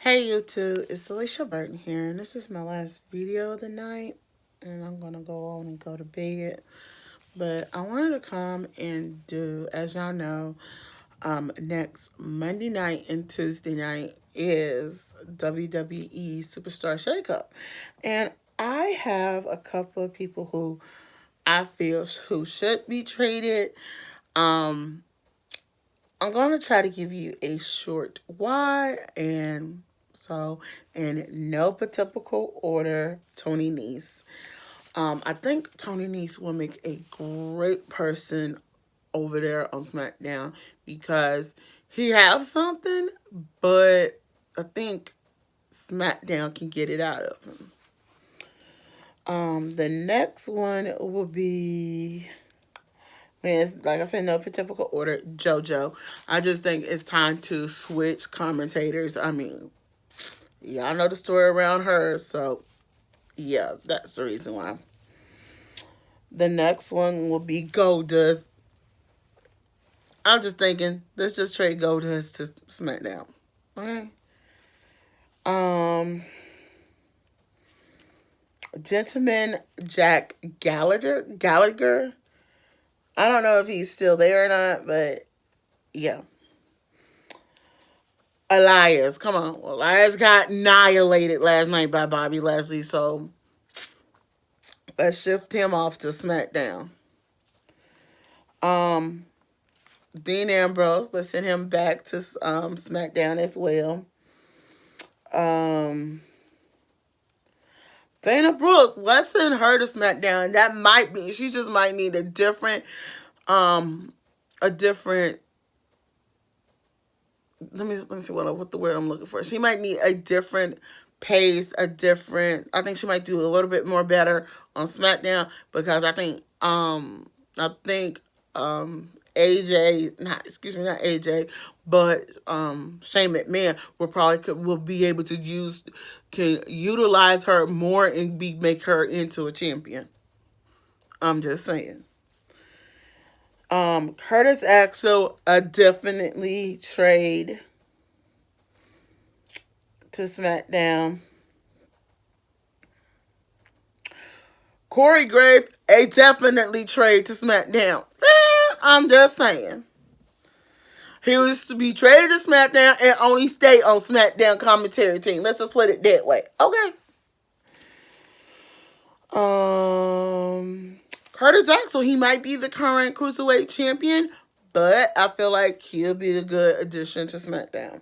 Hey YouTube, it's Alicia Burton here, and this is my last video of the night, and I'm gonna go on and go to bed. But I wanted to come and do, as y'all know, next Monday night and Tuesday night is WWE Superstar Shakeup, and I have a couple of people who I feel who should be traded. Um, I'm going to try to give you a short why and so in no particular order. Tony Nese. I think Tony Nese will make a great person over there on SmackDown because he has something, but I think SmackDown can get it out of him. The next one will be, man, it's, like I said, no typical order. JoJo. I just think it's time to switch commentators. I mean, y'all know the story around her, so yeah, that's the reason why. The next one will be Goldust. I'm just thinking, let's just trade Goldust to SmackDown. Okay. Um, Gentleman Jack Gallagher. I don't know if he's still there or not, but yeah. Elias, come on. Elias got annihilated last night by Bobby Lashley, so let's shift him off to SmackDown. Um, Dean Ambrose, let's send him back to SmackDown as well. Um, Dana Brooks, let's send her to SmackDown. That might be, she just might need a different, a different. Let me see what the word I'm looking for. She might need a different pace, a different. I think she might do a little bit more better on SmackDown because I think AJ, not AJ, but Shane McMahon will be able to can utilize her more and make her into a champion. I'm just saying. Curtis Axel, definitely trade to SmackDown. Corey Graves, a definitely trade to SmackDown. I'm just saying. He was to be traded to SmackDown and only stay on SmackDown commentary team. Let's just put it that way. Okay. Curtis Axel, he might be the current Cruiserweight champion, but I feel like he'll be a good addition to SmackDown.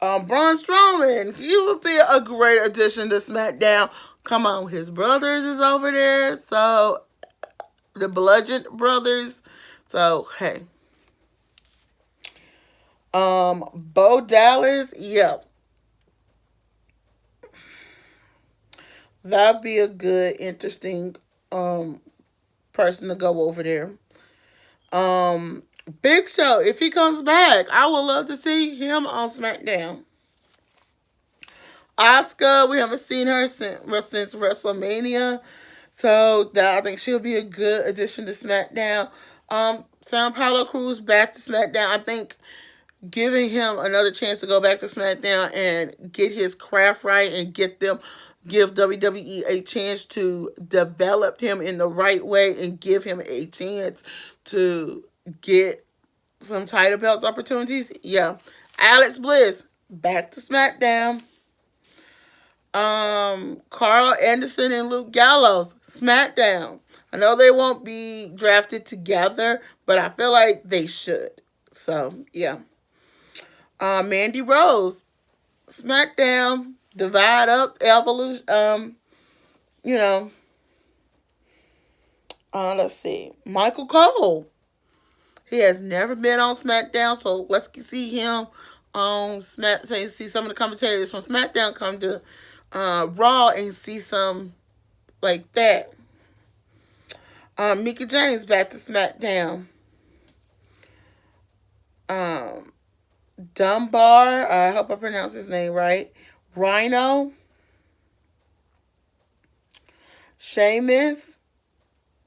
Braun Strowman, he would be a great addition to SmackDown. Come on, his brothers is over there, so the Bludgeon Brothers. So hey, Bo Dallas, yeah, that'd be a good, interesting person to go over there. Um, Big Show, if he comes back, I would love to see him on SmackDown. Asuka, we haven't seen her since WrestleMania, so I think she'll be a good addition to SmackDown. San Paulo Cruz back to SmackDown. I think giving him another chance to go back to SmackDown and get his craft right and give WWE a chance to develop him in the right way and give him a chance to get some title belts opportunities. Yeah. Alex Bliss, back to SmackDown. Carl Anderson and Luke Gallows, SmackDown. I know they won't be drafted together, but I feel like they should. So, yeah. Mandy Rose, SmackDown, divide up, evolution. You know, let's see. Michael Cole. He has never been on SmackDown, so let's see him on see some of the commentators from SmackDown come to Raw and see some like that. Mickie James back to SmackDown. Dunbar, I hope I pronounced his name right. Rhino, Sheamus,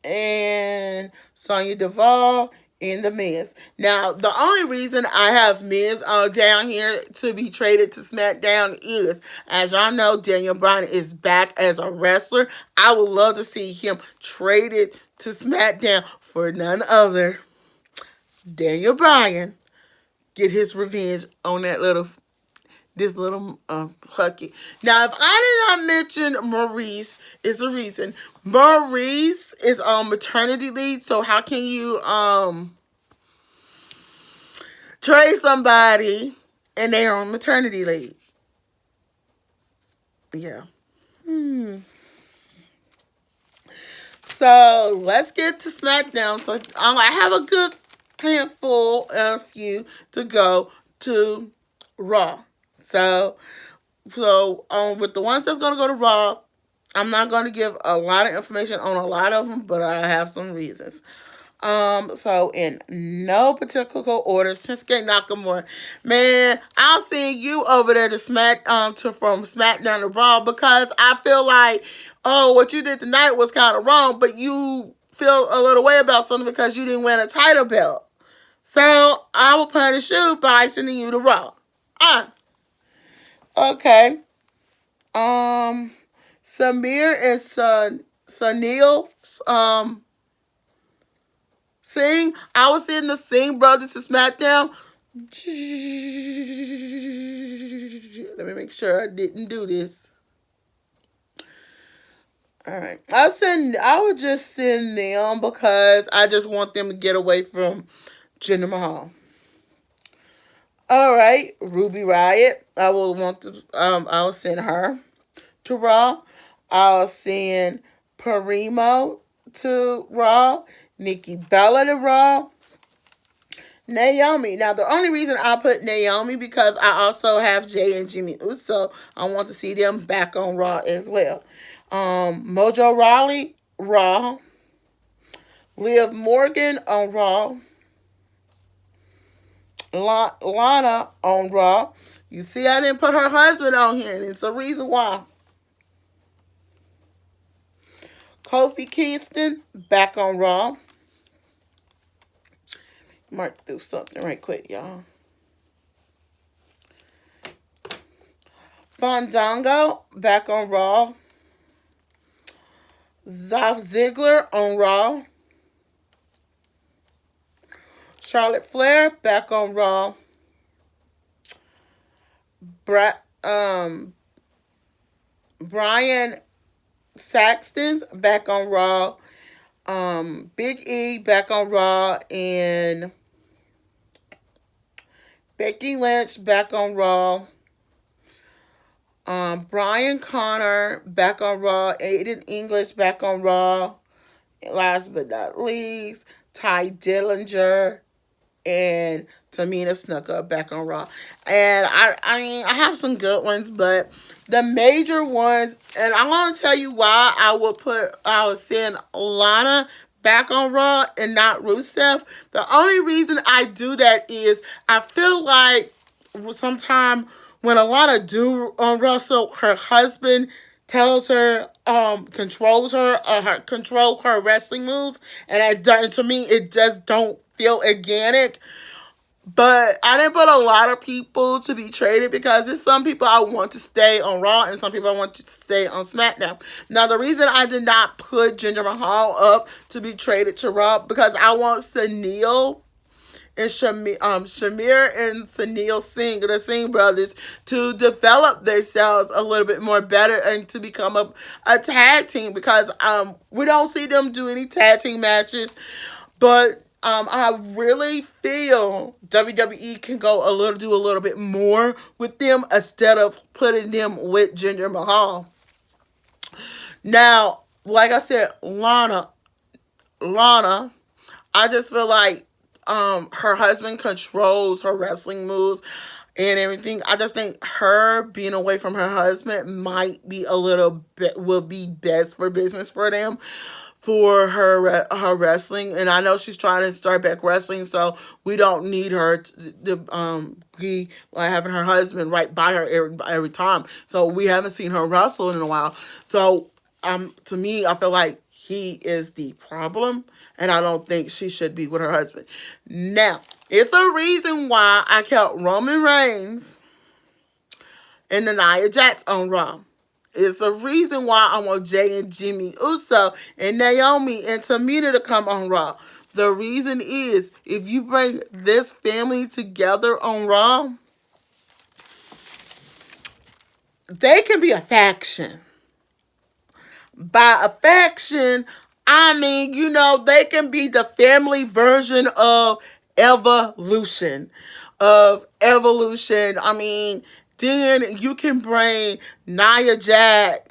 and Sonya Deville in the Miz. Now, the only reason I have Miz down here to be traded to SmackDown is, as y'all know, Daniel Bryan is back as a wrestler. I would love to see him traded to SmackDown for none other Daniel Bryan. Get his revenge on that this little Hucky. Now, if I did not mention Maurice, is a reason. Maurice is on maternity leave, so how can you trade somebody and they're on maternity leave? Yeah. So let's get to SmackDown. So I have a good handful of you to go to Raw. So with the ones that's gonna go to Raw, I'm not gonna give a lot of information on a lot of them, but I have some reasons. So in no particular order, Shinsuke Nakamura, man, I'll send you over there to from SmackDown to Raw because I feel like, oh, what you did tonight was kind of wrong, but you feel a little way about something because you didn't win a title belt. So I will punish you by sending you to Raw. Okay. Samir and Sunil, Sing, I was sending the Sing brothers to SmackDown. Let me make sure I didn't do this. Alright. I would just send them because I just want them to get away from Jinder Mahal. Alright, Ruby Riott. I will send her to Raw. I'll send Primo to Raw. Nikki Bella to Raw. Naomi. Now, the only reason I put Naomi because I also have Jay and Jimmy Uso. I want to see them back on Raw as well. Mojo Rawley, Raw. Liv Morgan on Raw. Lana on Raw. You see, I didn't put her husband on here, and it's a reason why. Kofi Kingston back on Raw. Might do something right quick, y'all. Fandango back on Raw. Dolph Ziggler on Raw. Charlotte Flair back on Raw. Brian Saxton's back on Raw. Big E back on Raw, and Becky Lynch back on Raw. Brian Connor back on Raw. Aiden English back on Raw. Last but not least, Ty Dillinger and Tamina Snuka back on Raw. And I mean, I have some good ones, but the major ones, and I'm going to tell you why I would send Lana back on Raw and not Rusev. The only reason I do that is I feel like sometimes when Lana do wrestle, her husband tells her, control her wrestling moves, and to me, it just don't feel organic. But I didn't put a lot of people to be traded because there's some people I want to stay on Raw and some people I want to stay on SmackDown. Now, the reason I did not put Jinder Mahal up to be traded to Raw because I want Sunil and Shamir and Sunil Singh, the Singh brothers, to develop themselves a little bit more better and to become a tag team because we don't see them do any tag team matches, but I really feel WWE can do a little bit more with them instead of putting them with Jinder Mahal. Now, like I said, Lana, I just feel like her husband controls her wrestling moves and everything. I just think her being away from her husband might be will be best for business for them. For her wrestling, and I know she's trying to start back wrestling, so we don't need her to be like having her husband right by her every time. So we haven't seen her wrestle in a while. So to me, I feel like he is the problem, and I don't think she should be with her husband. Now, it's a reason why I kept Roman Reigns and Nia Jax on Raw. It's a reason why I want Jay and Jimmy Uso and Naomi and Tamina to come on Raw. The reason is, if you bring this family together on Raw, they can be a faction. By a faction, I mean, they can be the family version of Evolution. I mean, then you can bring Nia Jax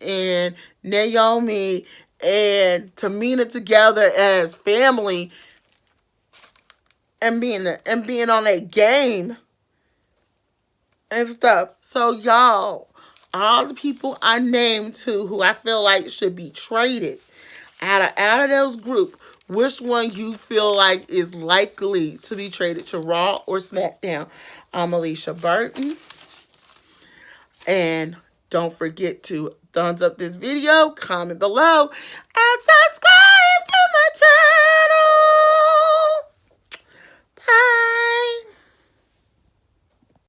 and Naomi and Tamina together as family and being on a game and stuff. So y'all, all the people I named who I feel like should be traded out of those group, which one you feel like is likely to be traded to Raw or SmackDown? I'm Alicia Burton. And don't forget to thumbs up this video, comment below, and subscribe to my channel.